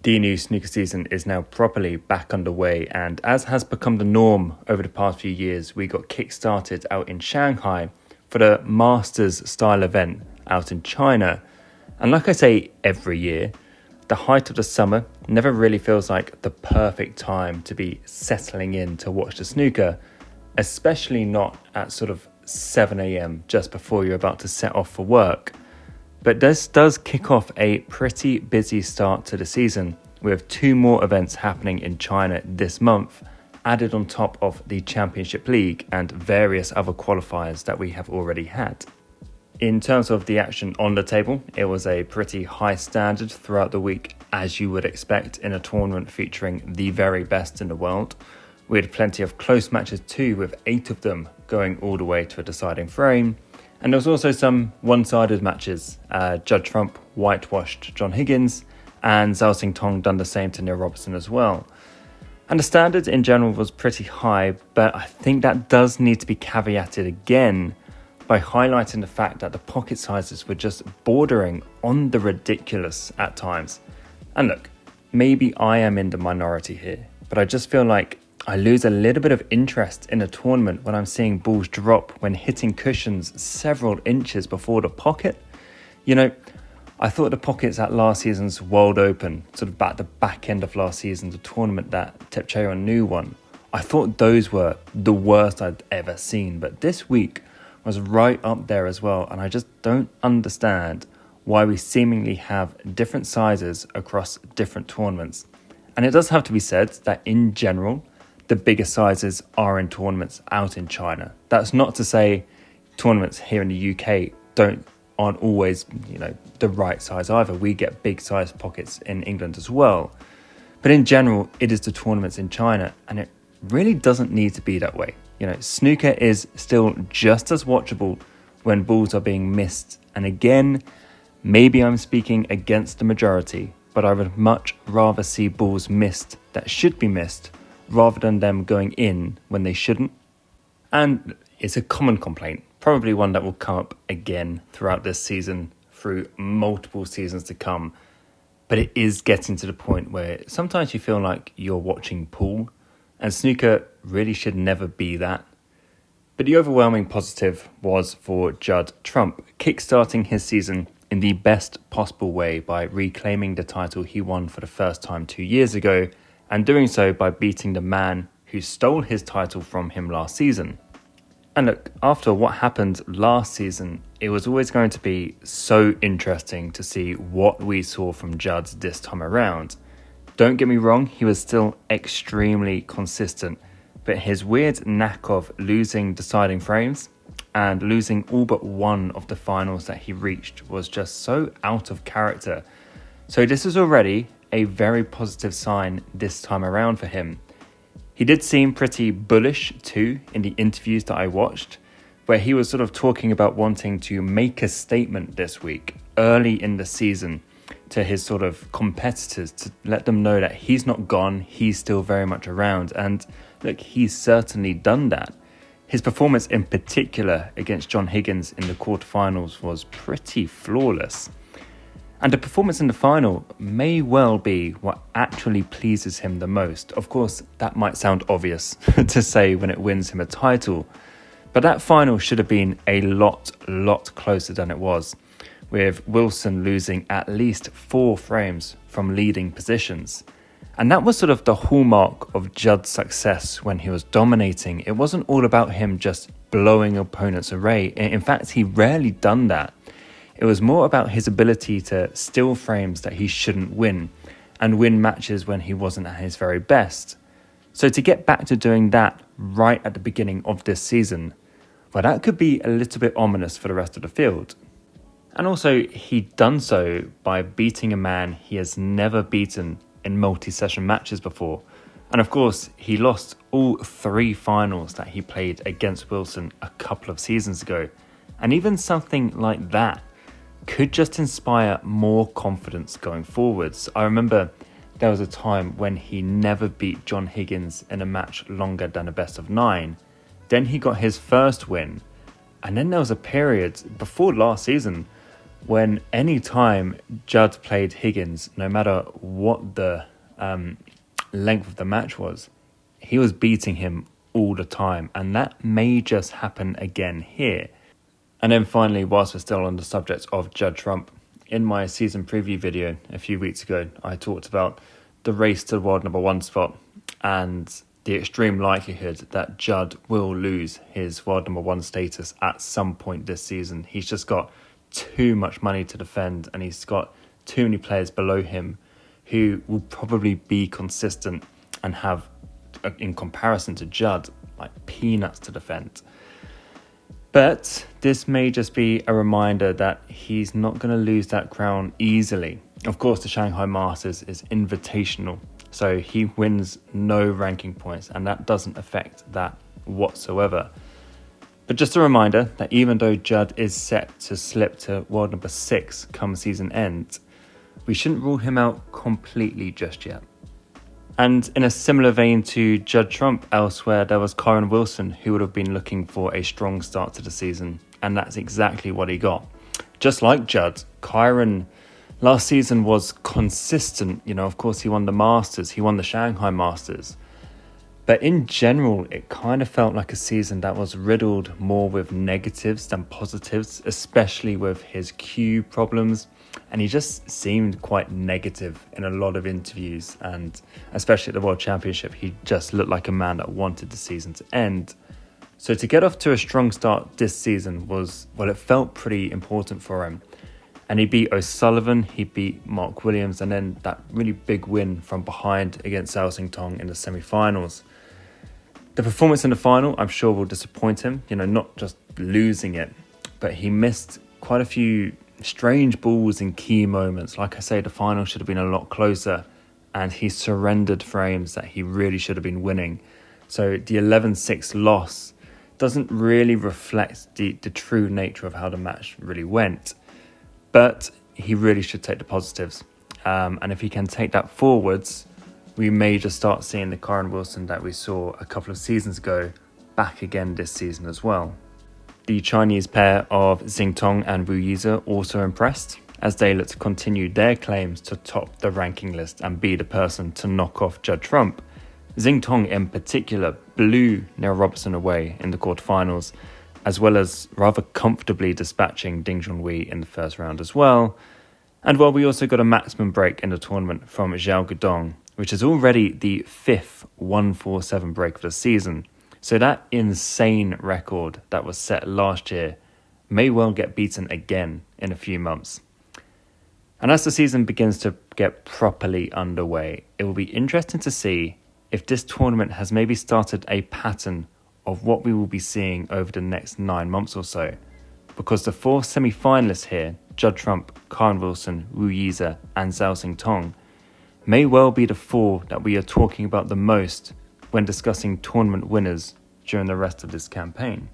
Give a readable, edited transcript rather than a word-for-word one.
The new snooker season is now properly back underway, and as has become the norm over the past few years, we got kick-started out in Shanghai for the Masters style event out in China. And like I say every year, the height of the summer never really feels like the perfect time to be settling in to watch the snooker, especially not at sort of 7 a.m. just before you're about to set off for work. But this does kick off a pretty busy start to the season, with 2 more events happening in China this month, added on top of the Championship League and various other qualifiers that we have already had. In terms of the action on the table, it was a pretty high standard throughout the week, as you would expect in a tournament featuring the very best in the world. We had plenty of close matches too, with 8 of them going all the way to a deciding frame. And there was also some one-sided matches. Judd Trump whitewashed John Higgins, and Zhao Xintong done the same to Neil Robertson as well. And the standard in general was pretty high, but I think that does need to be caveated again by highlighting the fact that the pocket sizes were just bordering on the ridiculous at times. And look, maybe I am in the minority here, but I just feel like I lose a little bit of interest in a tournament when I'm seeing balls drop when hitting cushions several inches before the pocket. You know, I thought the pockets at last season's World Open, sort of at the back end of last season, the tournament that Tepcheo Nu won, I thought those were the worst I'd ever seen. But this week was right up there as well, and I just don't understand why we seemingly have different sizes across different tournaments. And it does have to be said that in general, the bigger sizes are in tournaments out in China. That's not to say tournaments here in the UK aren't always, the right size either. We get big size pockets in England as well. But in general, it is the tournaments in China, and it really doesn't need to be that way. Snooker is still just as watchable when balls are being missed. And again, maybe I'm speaking against the majority, but I would much rather see balls missed that should be missed rather than them going in when they shouldn't. And it's a common complaint, probably one that will come up again throughout this season, through multiple seasons to come. But it is getting to the point where sometimes you feel like you're watching pool, and snooker really should never be that. But the overwhelming positive was for Judd Trump, kickstarting his season in the best possible way by reclaiming the title he won for the first time 2 years ago, and doing so by beating the man who stole his title from him last season. And look, after what happened last season, it was always going to be so interesting to see what we saw from Judd this time around. Don't get me wrong, he was still extremely consistent, but his weird knack of losing deciding frames and losing all but one of the finals that he reached was just so out of character. So this is already a very positive sign this time around for him. He did seem pretty bullish too in the interviews that I watched, where he was sort of talking about wanting to make a statement this week, early in the season, to his sort of competitors, to let them know that he's not gone, he's still very much around. And look, he's certainly done that. His performance in particular against John Higgins in the quarterfinals was pretty flawless. And the performance in the final may well be what actually pleases him the most. Of course, that might sound obvious to say when it wins him a title, but that final should have been a lot closer than it was, with Wilson losing at least 4 frames from leading positions. And that was sort of the hallmark of Judd's success when he was dominating. It wasn't all about him just blowing opponents away. In fact, he rarely done that. It was more about his ability to steal frames that he shouldn't win and win matches when he wasn't at his very best. So to get back to doing that right at the beginning of this season, well, that could be a little bit ominous for the rest of the field. And also, he'd done so by beating a man he has never beaten in multi-session matches before. And of course, he lost all 3 finals that he played against Wilson a couple of seasons ago. And even something like that could just inspire more confidence going forwards. I remember there was a time when he never beat John Higgins in a match longer than a best of 9. Then he got his first win. And then there was a period before last season when any time Judd played Higgins, no matter what the length of the match was, he was beating him all the time. And that may just happen again here. And then finally, whilst we're still on the subject of Judd Trump, in my season preview video a few weeks ago, I talked about the race to the world number 1 spot and the extreme likelihood that Judd will lose his world number 1 status at some point this season. He's just got too much money to defend, and he's got too many players below him who will probably be consistent and have, in comparison to Judd, like peanuts to defend. But this may just be a reminder that he's not going to lose that crown easily. Of course, the Shanghai Masters is invitational, so he wins no ranking points, and that doesn't affect that whatsoever. But just a reminder that even though Judd is set to slip to world number 6 come season end, we shouldn't rule him out completely just yet. And in a similar vein to Judd Trump, elsewhere there was Kyren Wilson, who would have been looking for a strong start to the season, and that's exactly what he got. Just like Judd, Kyren last season was consistent. Of course, he won the Masters, he won the Shanghai Masters. But in general, it kind of felt like a season that was riddled more with negatives than positives, especially with his cue problems. And he just seemed quite negative in a lot of interviews, and especially at the World Championship, he just looked like a man that wanted the season to end. So to get off to a strong start this season it felt pretty important for him. And he beat O'Sullivan, he beat Mark Williams, and then that really big win from behind against Xintong in the semi-finals. The performance in the final, I'm sure, will disappoint him, not just losing it, but he missed quite a few strange balls in key moments. Like I say, the final should have been a lot closer, and he surrendered frames that he really should have been winning. So the 11-6 loss doesn't really reflect the true nature of how the match really went. But he really should take the positives. And if he can take that forwards, we may just start seeing the Kyren Wilson that we saw a couple of seasons ago back again this season as well. The Chinese pair of Xintong and Yize also impressed, as they look to continue their claims to top the ranking list and be the person to knock off Judd Trump. Xintong in particular blew Neil Robertson away in the quarterfinals, as well as rather comfortably dispatching Ding Junhui in the first round as well. And we also got a maximum break in the tournament from Xiao Guodong, which is already the 5th 147 break of the season. So that insane record that was set last year may well get beaten again in a few months. And as the season begins to get properly underway, it will be interesting to see if this tournament has maybe started a pattern of what we will be seeing over the next 9 months or so. Because the 4 semi-finalists here, Judd Trump, Kyren Wilson, Yize and Zhao Xintong, may well be the 4 that we are talking about the most when discussing tournament winners during the rest of this campaign.